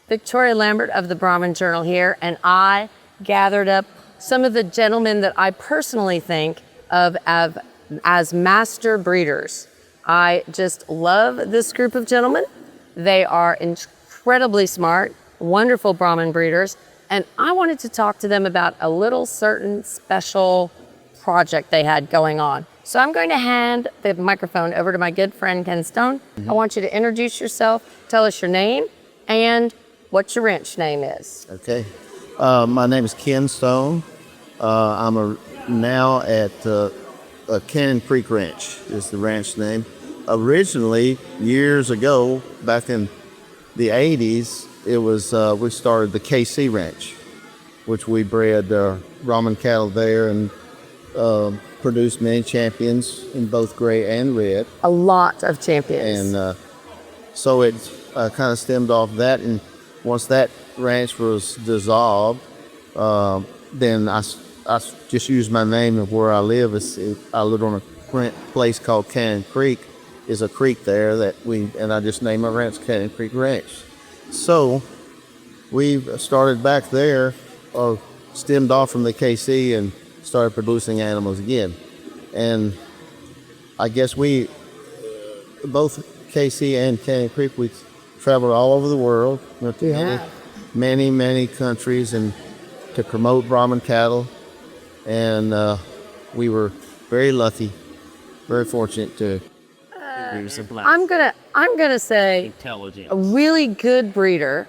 Victoria Lambert of the Brahman Journal here, and I gathered up some of the gentlemen that I personally think of as master breeders. I just love this group of gentlemen. They are incredibly smart, wonderful Brahman breeders, and I wanted to talk to them about a little certain special project they had going on. So I'm going to hand the microphone over to my good friend Ken Stone. I want you to introduce yourself, tell us your name, and what your ranch name is. Okay. My name is Ken Stone. I'm now at Cannon Creek Ranch is the ranch name. Originally, years ago, back in the 80s, it was we started the KC Ranch, which we bred Brahman cattle there and produced many champions in both gray and red. A lot of champions. And so it kind of stemmed off that. And once that ranch was dissolved, then I just used my name of where I live. I live on a place called Cannon Creek. Is a creek there and I just named my ranch Cannon Creek Ranch. So we started back there, stemmed off from the KC and started producing animals again. And I guess we, both KC and Cannon Creek, we traveled all over the world, many, many countries, and to promote Brahman cattle. And we were very lucky, very fortunate to. I'm gonna say intelligent. A really good breeder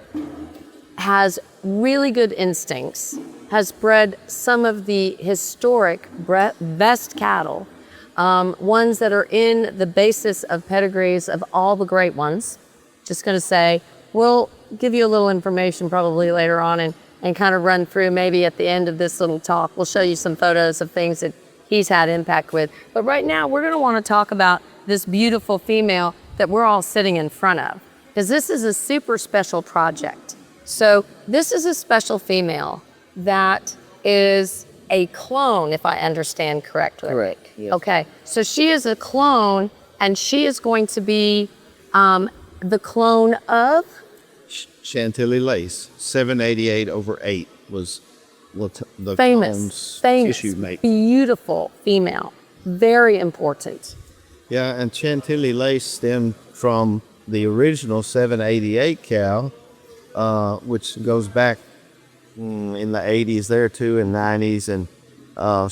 has really good instincts, has bred some of the historic best cattle, ones that are in the basis of pedigrees of all the great ones. Just gonna say, we'll give you a little information probably later on and kind of run through maybe at the end of this little talk. We'll show you some photos of things that he's had impact with. But right now we're gonna wanna talk about this beautiful female that we're all sitting in front of, because this is a super special project. So this is a special female that is a clone, if I understand correctly. Correct, yes. Okay, so she is a clone, and she is going to be the clone of? Chantilly Lace, 788/8 was what the famous, issue mate. Beautiful female, very important. Yeah, and Chantilly Lace stemmed from the original 788 cow, which goes back in the 80s there too, and 90s, and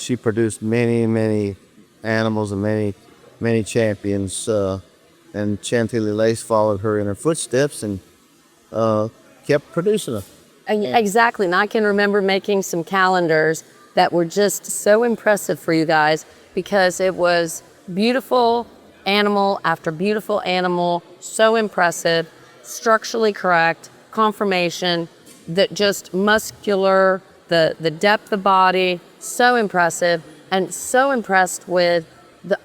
she produced many, many animals and many champions. And Chantilly Lace followed her in her footsteps and kept producing them. Exactly, and I can remember making some calendars that were just so impressive for you guys, because it was beautiful animal after beautiful animal, so impressive, structurally correct, conformation, that just muscular, the depth of body, so impressive, and so impressed with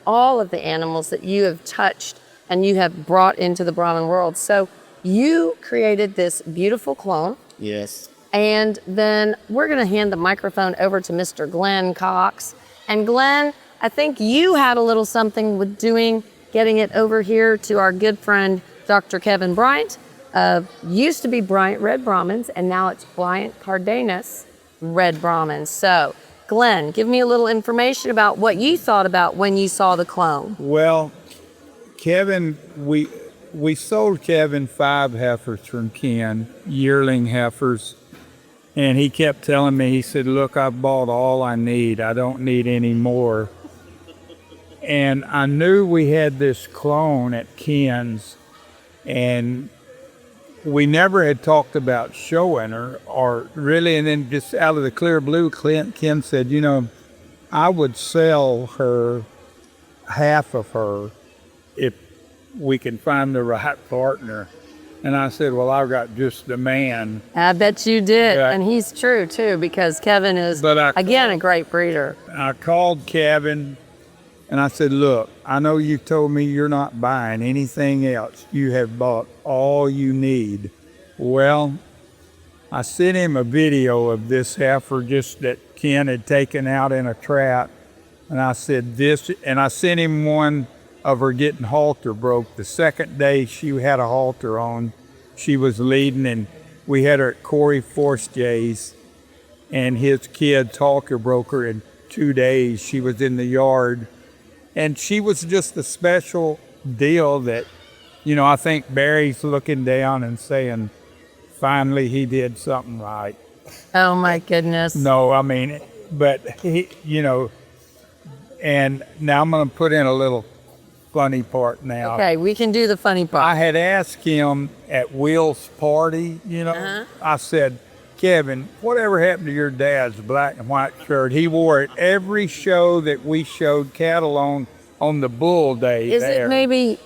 all of the animals that you have touched and you have brought into the Brahman world. So you created this beautiful clone. Yes. And then we're gonna hand the microphone over to Mr. Glenn Cox. And Glenn, I think you had a little something with getting it over here to our good friend, Dr. Kevin Bryant. Used to be Bryant Red Brahmins, and now it's Bryant-Cardenas Red Brahmins. So, Glenn, give me a little information about what you thought about when you saw the clone. Well, Kevin, we sold Kevin 5 heifers from Ken, yearling heifers, and he kept telling me, he said, look, I bought all I need. I don't need any more. And I knew we had this clone at Ken's, and we never had talked about showing her, or really, and then just out of the clear blue, Ken said, you know, I would sell her, half of her, if we can find the right partner. And I said, well, I've got just the man. I bet you did, Yeah. and he's true too, because Kevin is, again, a great breeder. I called Kevin, and I said, look, I know you told me you're not buying anything else. You have bought all you need. Well, I sent him a video of this heifer just that Ken had taken out in a trap. And I said this, and I sent him one of her getting halter broke. The second day she had a halter on, she was leading, and we had her at Corey Forstjay's, and his kid's halter broke her in 2 days. She was in the yard, and she was just a special deal that, I think Barry's looking down and saying, finally he did something right. Oh my goodness. No, I mean, but he, and now I'm going to put in a little funny part now. Okay, we can do the funny part. I had asked him at Will's party, I said, Kevin, whatever happened to your dad's black and white shirt? He wore it every show that we showed cattle on the bull day. Is there. it maybe?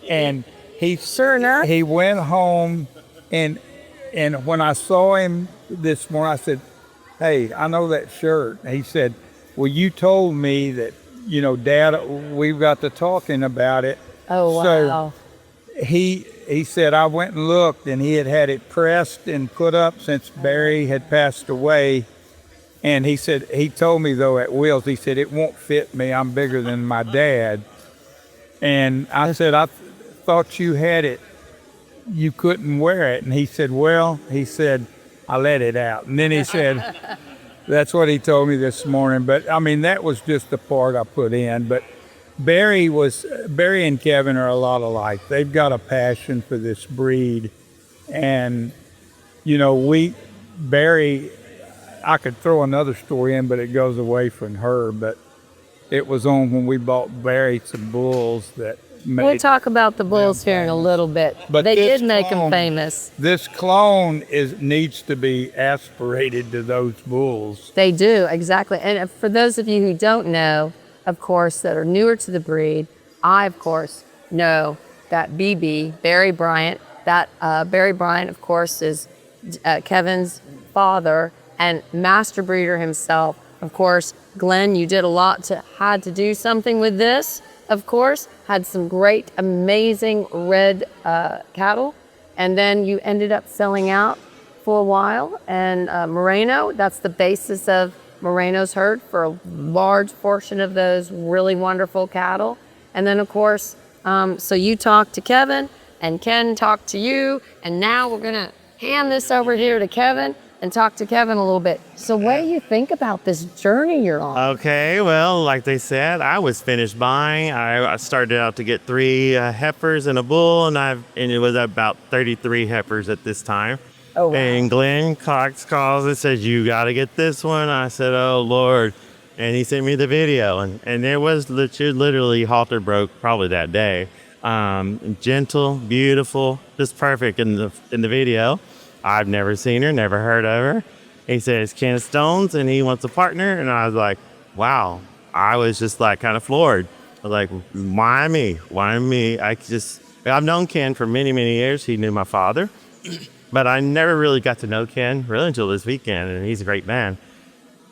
And he Sure enough. He went home, and when I saw him this morning, I said, hey, I know that shirt. And he said, well, you told me that, Dad, we got to talking about it. Oh, wow. So he said, I went and looked, and he had it pressed and put up since Barry had passed away. And he said, he told me, though, at Will's, he said, it won't fit me. I'm bigger than my dad. And I said, I thought you had it. You couldn't wear it. And he said, I let it out. And then he said, that's what he told me this morning. But, I mean, that was just the part I put in. But Barry and Kevin are a lot alike. They've got a passion for this breed. And, Barry, I could throw another story in, but it goes away from her. But it was on when we bought Barry some bulls that made. We'll talk about the bulls here in a little bit. But they this did make clone- him famous. This clone needs to be aspirated to those bulls. They do, exactly. And for those of you who don't know, of course, that are newer to the breed, I, of course, know that BB, Barry Bryant, Barry Bryant, of course, is Kevin's father and master breeder himself. Of course, Glenn, you did a lot had to do something with this, of course, had some great, amazing red cattle. And then you ended up selling out for a while. And Moreno, that's the basis of Moreno's herd for a large portion of those really wonderful cattle. And then, of course, so you talked to Kevin, and Ken talked to you, and now we're going to hand this over here to Kevin and talk to Kevin a little bit. So what do you think about this journey you're on? Okay, well, like they said, I was finished buying. I started out to get 3 heifers and a bull, and it was about 33 heifers at this time. Oh, wow. And Glenn Cox calls and says, you got to get this one. I said, oh, Lord. And he sent me the video, and it was literally halter broke probably that day. Gentle, beautiful, just perfect in the video. I've never seen her, never heard of her. He says, Ken Stones, and he wants a partner. And I was like, wow. I was just like kind of floored. I was like, why me? Why me? I've known Ken for many, many years. He knew my father. But I never really got to know Ken really until this weekend, and he's a great man.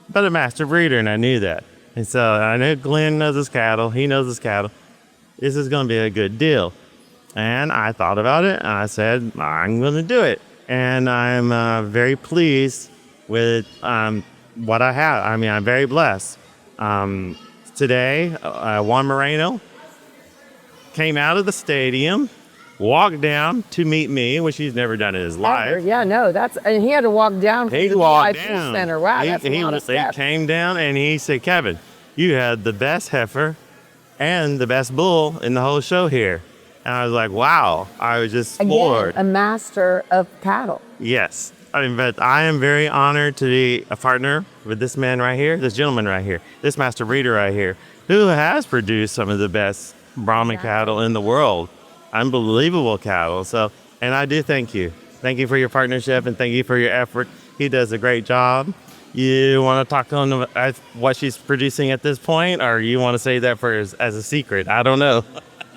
But a master breeder, and I knew that. And so I knew Glenn knows his cattle. He knows his cattle. This is going to be a good deal. And I thought about it, and I said, I'm going to do it. And I'm very pleased with what I have. I mean, I'm very blessed. Today, Juan Moreno came out of the stadium, walked down to meet me, which he's never done in his life. Yeah, no, and he had to walk down from the walked VIP down. center. Wow, that's a lot of He steps. came down and he said, Kevin, you had the best heifer and the best bull in the whole show here. And I was like, wow. I was just floored. Again, a master of cattle. Yes. But I am very honored to be a partner with this man right here, this gentleman right here, this master breeder right here, who has produced some of the best Brahman cattle in the world. Unbelievable cattle. So, and I do thank you. Thank you for your partnership, and thank you for your effort. He does a great job. You want to talk to him about what she's producing at this point, or you want to say that for as a secret? I don't know.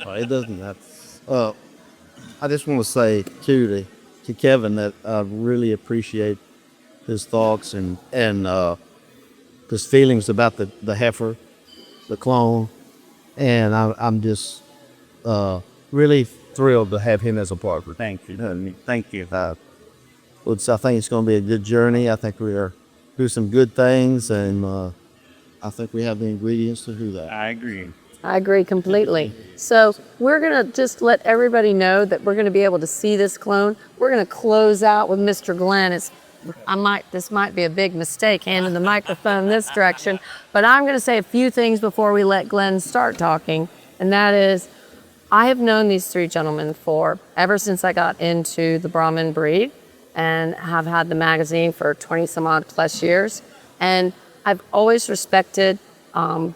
Well, it doesn't have. I just want to say to Kevin that I really appreciate his thoughts and his feelings about the heifer, the clone, and I'm just really thrilled to have him as a partner. Thank you. Thank you. I think it's going to be a good journey. I think we are do some good things, and I think we have the ingredients to do that. I agree. I agree completely. So we're gonna just let everybody know that we're gonna be able to see this clone. We're gonna close out with Mr. Glenn. This might be a big mistake handing the microphone this direction, but I'm gonna say a few things before we let Glenn start talking, and that is, I have known these three gentlemen ever since I got into the Brahman breed and have had the magazine for 20 some odd plus years. And I've always respected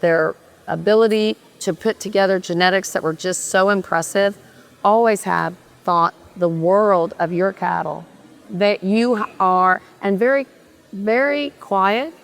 their ability to put together genetics that were just so impressive. Always have thought the world of your cattle, that you are, and very, very quiet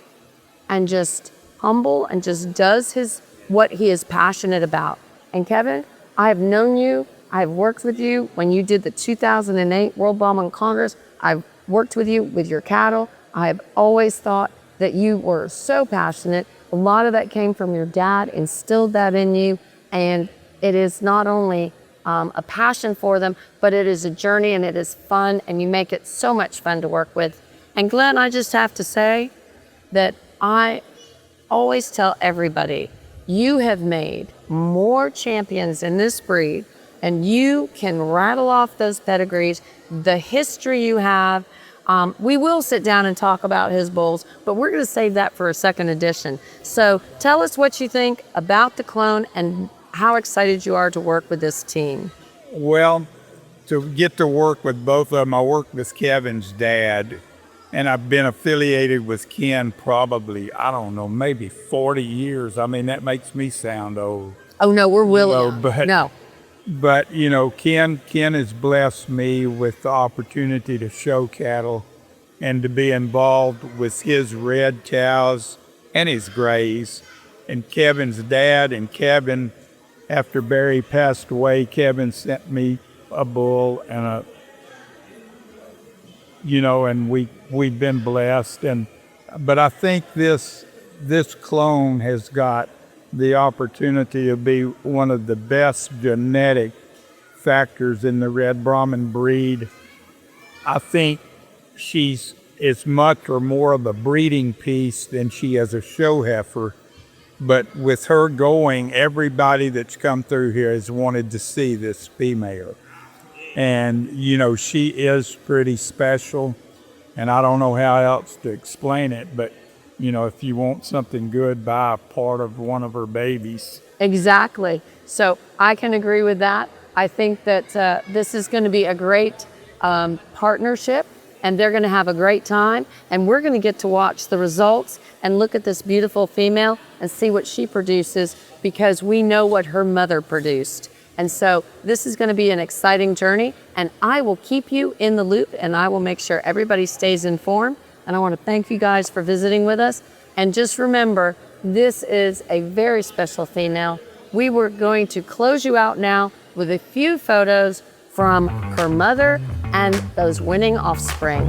and just humble and just does what he is passionate about. And Kevin, I have known you, I've worked with you when you did the 2008 World Brahman Congress. I've worked with you with your cattle. I have always thought that you were so passionate. A lot of that came from your dad, instilled that in you. And it is not only a passion for them, but it is a journey and it is fun, and you make it so much fun to work with. And Glenn, I just have to say that I always tell everybody, you have made more champions in this breed, and you can rattle off those pedigrees, the history you have. We will sit down and talk about his bulls, but we're going to save that for a second edition. So tell us what you think about the clone and how excited you are to work with this team. Well, to get to work with both of them, I worked with Kevin's dad, and I've been affiliated with Ken probably, I don't know, maybe 40 years. I mean, that makes me sound old. Oh, no, we're willing. No, but you know, Ken has blessed me with the opportunity to show cattle and to be involved with his red cows and his grays. And Kevin's dad and Kevin, after Barry passed away, Kevin sent me a bull and and we've been blessed. But I think this clone has got the opportunity to be one of the best genetic factors in the red Brahman breed. I think she's as much or more of a breeding piece than she is a show heifer. But with her going, everybody that's come through here has wanted to see this female. And, she is pretty special. And I don't know how else to explain it, but, if you want something good, buy a part of one of her babies. Exactly. So I can agree with that. I think that this is going to be a great partnership, and they're going to have a great time. And we're going to get to watch the results and look at this beautiful female and see what she produces, because we know what her mother produced. And so this is going to be an exciting journey, and I will keep you in the loop, and I will make sure everybody stays informed. And I want to thank you guys for visiting with us. And just remember, this is a very special female. We were going to close you out now with a few photos from her mother and those winning offspring.